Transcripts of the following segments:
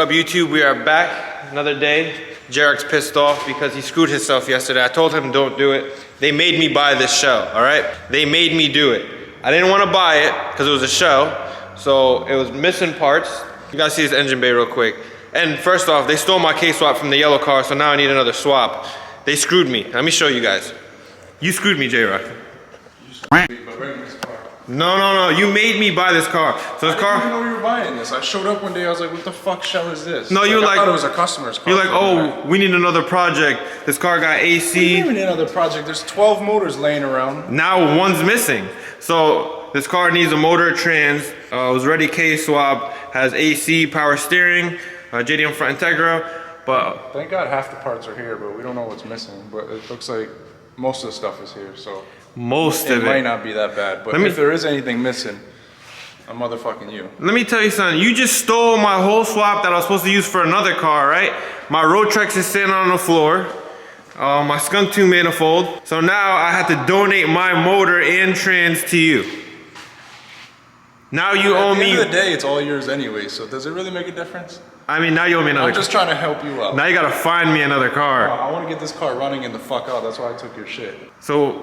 up, YouTube? We are back another day. Jarek's pissed off because he screwed himself yesterday. I told him don't do it. They made me buy this shell, all right? They made me do it. I didn't want to buy it because it was a shell, so it was missing parts. You gotta see this engine bay real quick. And first off, they stole my K-swap from the yellow car, so now I need another swap. They screwed me. Let me show you guys. You screwed me, J-Rock. No. You made me buy this car. So this car. I didn't even know you were buying this. I showed up one day. I was like, "What the fuck shell is this?" No, you were like, I thought it was a customer's car. You're like, "Oh, we need another project. This car got AC." What do you mean another project? There's 12 motors laying around. Now one's missing. So this car needs a motor, trans. It was ready K-swap. Has AC, power steering, JDM front Integra. But thank God half the parts are here, but we don't know what's missing. But it looks like most of the stuff is here. So. Most of it might not be that bad, but if there is anything missing, I'm motherfucking you. Let me tell you something. You just stole my whole swap that I was supposed to use for another car, right? My Rotrex is sitting on the floor. My Skunk 2 manifold. So now I have to donate my motor and trans to you. Now you owe me. At the end of the day, it's all yours anyway, so does it really make a difference? I mean, now you owe me another car. I'm just trying to help you out. Now you gotta find me another car. I want to get this car running and the fuck out. That's why I took your shit. So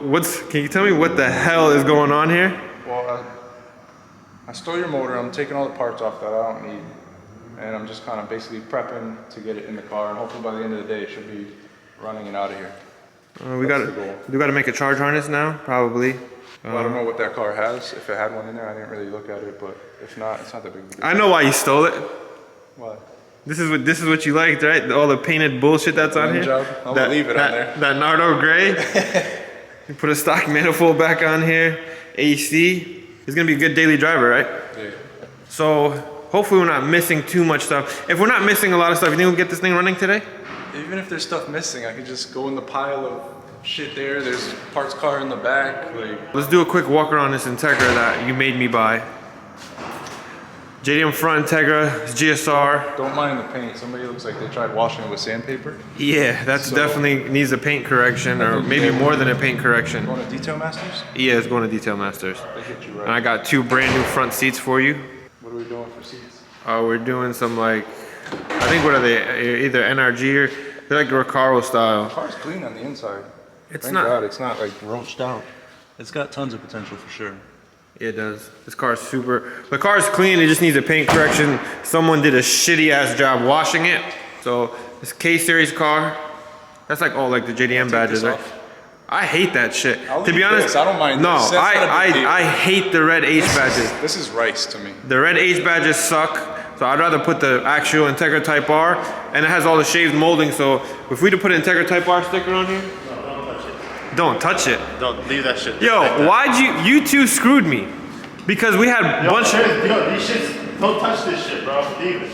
can you tell me what the hell is going on here? Well, I stole your motor. I'm taking all the parts off that I don't need. And I'm just kind of basically prepping to get it in the car. And hopefully by the end of the day, it should be running and out of here. We gotta make a charge harness now, probably. Well, I don't know what that car has. If it had one in there, I didn't really look at it. But if not, it's not that big of a deal. I know why you stole it. Why? This is what you liked, right? All the painted bullshit that's on here. Job. I'll leave it on there. That Nardo gray. You put a stock manifold back on here. AC. It's gonna be a good daily driver, right? Yeah. So hopefully we're not missing too much stuff. If we're not missing a lot of stuff, you think we'll get this thing running today? Even if there's stuff missing, I could just go in the pile of shit there. There's parts car in the back. Let's do a quick walk around this Integra that you made me buy. JDM front Integra, GSR. Don't mind the paint. Somebody looks like they tried washing it with sandpaper. Yeah, that's definitely needs a paint correction, or maybe more than a paint correction. Going to Detail Masters? Yeah, it's going to Detail Masters. They hit you right. And I got 2 brand new front seats for you. What are we doing for seats? We're doing some I think what are they? Either NRG or they're like Recaro style. The car's clean on the inside. Thank God, it's not like roached out. It's got tons of potential for sure. It does. This car is the car is clean, it just needs a paint correction. Someone did a shitty ass job washing it. So this K-Series car, that's like all like the JDM badges, right? I hate that shit. To be honest, I don't mind. No, I hate the red H badges. This is rice to me. The red H badges suck. So I'd rather put the actual Integra Type R, and it has all the shaved molding. So if we to put an Integra Type R sticker on here, don't touch it. Don't leave that shit. Yo, why'd you two screwed me? Because we had a bunch of... Yo, these shits, don't touch this shit, bro. Leave it.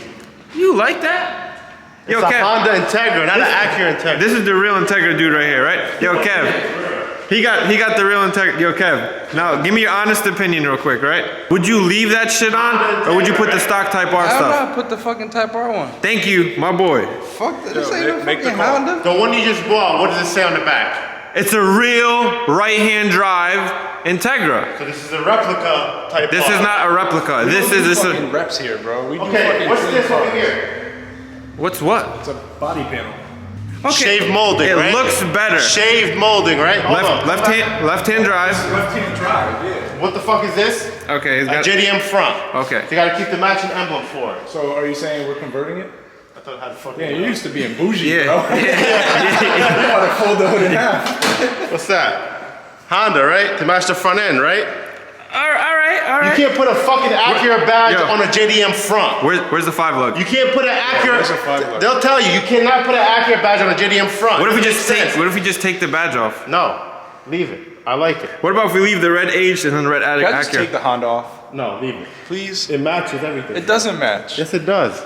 You like that? It's a Honda Integra, not an Acura Integra. This is the real Integra dude right here, right? Yo, Kev. He got the real Integra. Yo, Kev. Now, give me your honest opinion real quick, right? Would you leave that shit on, or would you put the stock Type R stuff? I'd put the fucking Type R one. Thank you, my boy. Fuck that. This ain't no fucking Honda. The one you just bought, what does it say on the back? It's a real right-hand drive Integra. So this is a replica Type R. This is not a replica. This is fucking reps here, bro. Okay, what's this over here? What's what? It's a body panel. Okay. Shaved molding, right? It looks better. Shaved molding, right? Left-hand drive. Left-hand drive, yeah. What the fuck is this? Okay, it's A got JDM front. Okay. So you gotta keep the matching emblem for it. So are you saying we're converting it? I thought it had fucking... Yeah, you used to being bougie, Yeah. bro. You want to fold the hood in half. What's that? Honda, right? To match the front end, right? All right. You can't put a fucking Acura badge on a JDM front. Where's the 5 lug? You can't put an Acura. where's the 5 lug? They'll tell you cannot put an Acura badge on a JDM front. What if we just take the badge off? No, leave it. I like it. What about if we leave the red H and then the red Can I just take Acura? the Honda off? No, leave it. Please? It matches everything. It doesn't match. Yes, it does.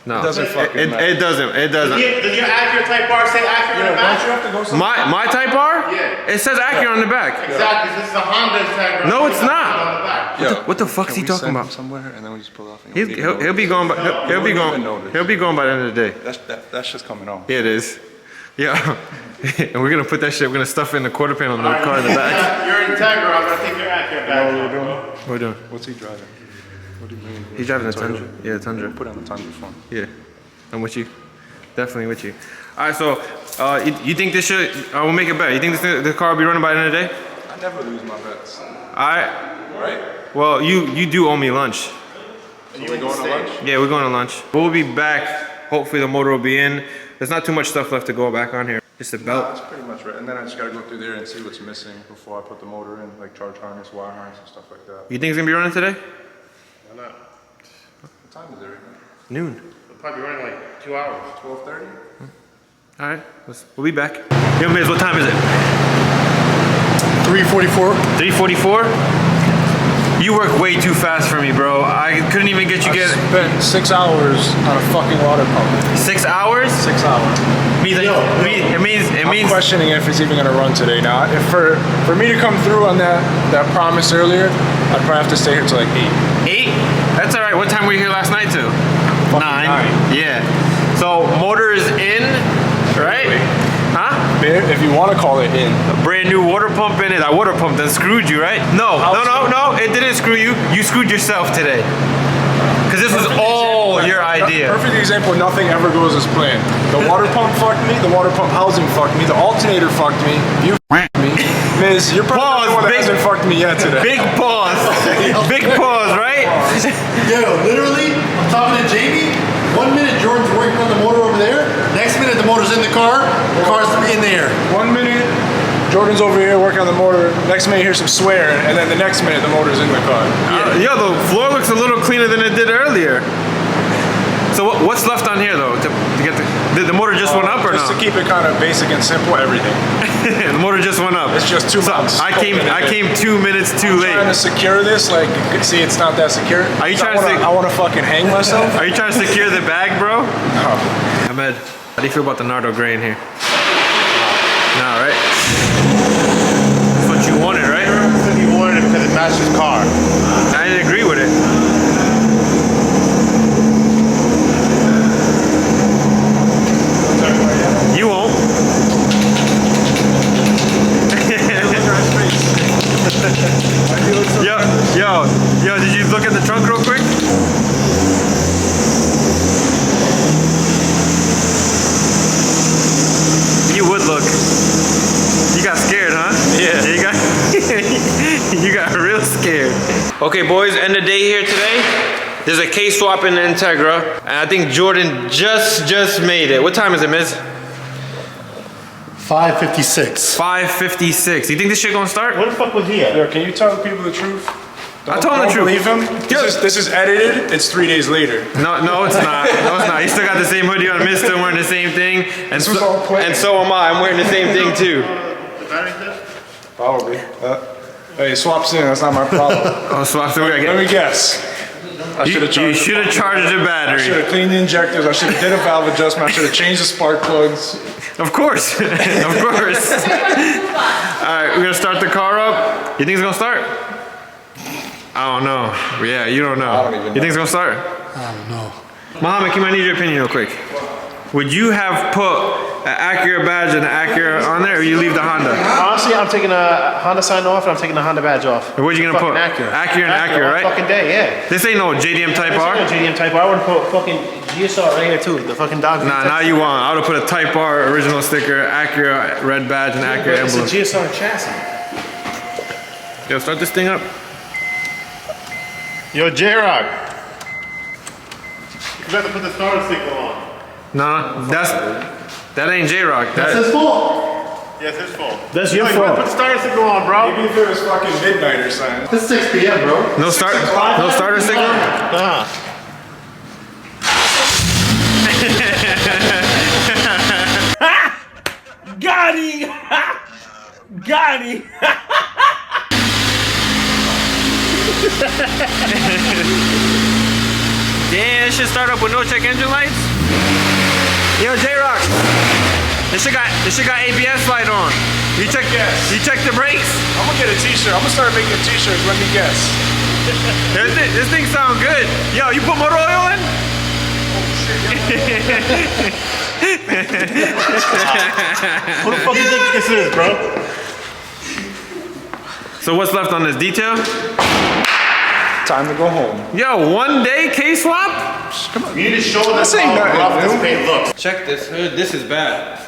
No, It doesn't fucking match. it doesn't. Does your Acura Type R say Acura on the Don't you back? have to go somewhere? My Type R? Yeah. It says Acura on the back. Exactly. This is a Honda Integra. No, it's not. On the back. What the fuck's he talking about? Somewhere and then we just pull off. And He'll be going by. He'll be going by the end of the day. That's just coming on. Yeah, it is. Yeah. And we're gonna put that shit. We're gonna stuff it in the quarter panel in the car in the back. You're Integra. I'm gonna take your Acura badge. What are we doing? What are we doing? What's he driving? What do you mean? He's driving a Tundra. Yeah, a Tundra. Put on the Tundra phone. Yeah. I'm with you. Definitely with you. All right, so you think this should? We'll make it better. You think the car will be running by the end of the day? I never lose my bets. All right. Right? Well, you do owe me lunch. So we going to lunch? Yeah, we're going to lunch. We'll be back. Hopefully the motor will be in. There's not too much stuff left to go back on here. Just a belt. That's pretty much right. And then I just gotta go through there and see what's missing before I put the motor in, like charge harness, wire harness, and stuff like that. You think it's gonna be running today? Why not? What time is it right now? Noon. It'll probably be running like 2 hours. 12:30? All right, we'll be back. Yo, Miz, what time is it? 3:44. 3:44? You work way too fast for me, bro. I couldn't even get you I spent 6 hours on a fucking water pump. 6 hours? 6 hours. It means I'm questioning if it's even gonna run today. Now, if for me to come through on that promise earlier, I'd probably have to stay here till like 8. 8? That's all right. What time were you here last night till? 9. 9. Yeah. So motor is in, right? Huh? If you want to call it in. A brand new water pump in it. That water pump that screwed you, right? No, it didn't screw you. You screwed yourself today. Because this was all your idea. Perfect example, nothing ever goes as planned. The water pump fucked me, the water pump housing fucked me, the alternator fucked me, you fucked me. Miz, you're probably the one that hasn't fucked me yet today. Big pause. Big pause, right? Yo, literally, I'm talking to Jamie. 1 minute Jordan's working on the motor over there. Next minute the motor's in the car. The car's in there. 1 minute, Jordan's over here working on the motor. Next minute, you hear some swearing, and then the next minute, the motor's in the car. Yo, the floor looks a little cleaner than it did earlier. So what's left on here though? To get the motor just went up or just no? to keep it kind of basic and simple, everything. The motor just went up. It's just 2 months. I came 2 minutes too late. Trying to secure this, like you can see, it's not that secure. Are you trying to? I want to fucking hang myself. Are you trying to secure the bag, bro? No. Ahmed, how do you feel about the Nardo gray in here? Nah, right? That's what you wanted, right? He wanted it because it matched his car. I didn't agree with it. You won't. Yo, did you look at the trunk real quick? You would look. You got scared, huh? Yeah. You got real scared. Okay, boys, end of day here today. There's a case swap in the Integra, and I think Jordan just made it. What time is it, Miz? 5:56. 5:56. You think this shit gonna start? Where the fuck was he at? Yo, can you tell the people the truth? I told him the truth. Believe him. This is edited. It's 3 days later. No, it's not. No, it's not. You still got the same hoodie on. Miz still wearing the same thing, and was all planned. and so am I. I'm wearing the same thing too. The battery's dead? Probably. Hey, swaps in. That's not my problem. Oh, so I Let me guess. I should have You charged. should have charged the I should battery. have cleaned the injectors. I should have did a valve adjustment. I should have changed the spark plugs. Of course, of course. All right, we're gonna start the car up. You think it's gonna start? I don't know. Yeah, you don't know. I don't even You think it's gonna start? I don't know. Mohammed, I need your opinion real quick. Would you have put an Acura badge and an Acura on there, or you leave the Honda? Honestly, I'm taking a Honda sign off and I'm taking the Honda badge off. Or what you gonna put? Acura. Acura and Acura, all right? Fucking day, yeah. This ain't no JDM Type R. JDM Type R. I would put fucking GSR right here too. The fucking dog. Nah, now you want. I would have put a Type R original sticker, Acura red badge, and Acura It's a emblem. GSR chassis. Yo, start this thing up. Yo, J-Rock. You got to put the starter signal on. Nah, that ain't J-Rock. That's his fault. Yeah, it's his fault. That's your You gotta fault. put the starter signal on, bro. Maybe if it was fucking midnight or something. It's 6 p.m., bro. No starter signal. Nah. Got him! Got him! Damn, this should start up with no check engine lights. Yo, J-Rock, this shit got ABS light on. You check the brakes. I'm gonna get a t-shirt. I'm gonna start making t-shirts. Let me guess. This thing sound good. Yo, you put motor oil in? Who the fuck you think this is, bro? So what's left on this detail? Time to go home. Yo, 1 day K-swap? Come on. You need to show them This ain't how nothing rough this new. paint looks. Check this hood. This is bad.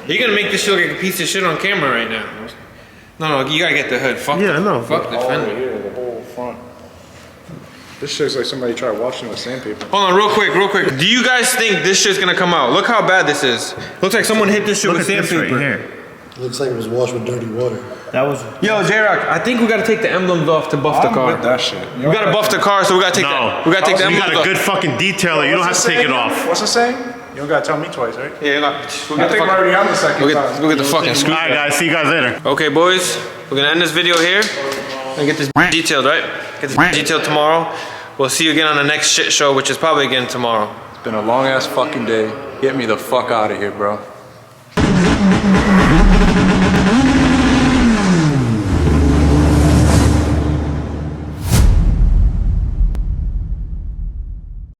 You're gonna make this shit look like a piece of shit on camera right now. No, you gotta get the hood. Fuck Yeah, I know. Fuck the All over fender. here, the whole front. This shit's like somebody tried washing with sandpaper. Hold on, real quick. Do you guys think this shit's gonna come out? Look how bad this is. Looks like someone hit this shit with sandpaper. Looks like it was washed with dirty water. That was. Yo, J-Rock, I think we gotta take the emblems off to buff the I'm car. with that shit. We gotta buff the car, so we gotta take No. the emblems You got a off. good fucking detailer. You don't have to take it off. What's it saying? You don't gotta tell me twice, right? Yeah, we'll I think I'm already on the second time. We'll get the fucking screw. All right, guys. See you guys later. Okay, boys, we're gonna end this video here and get this detailed, right? Get this detailed tomorrow. We'll see you again on the next shit show, which is probably again tomorrow. It's been a long ass fucking day. Get me the fuck out of here, bro.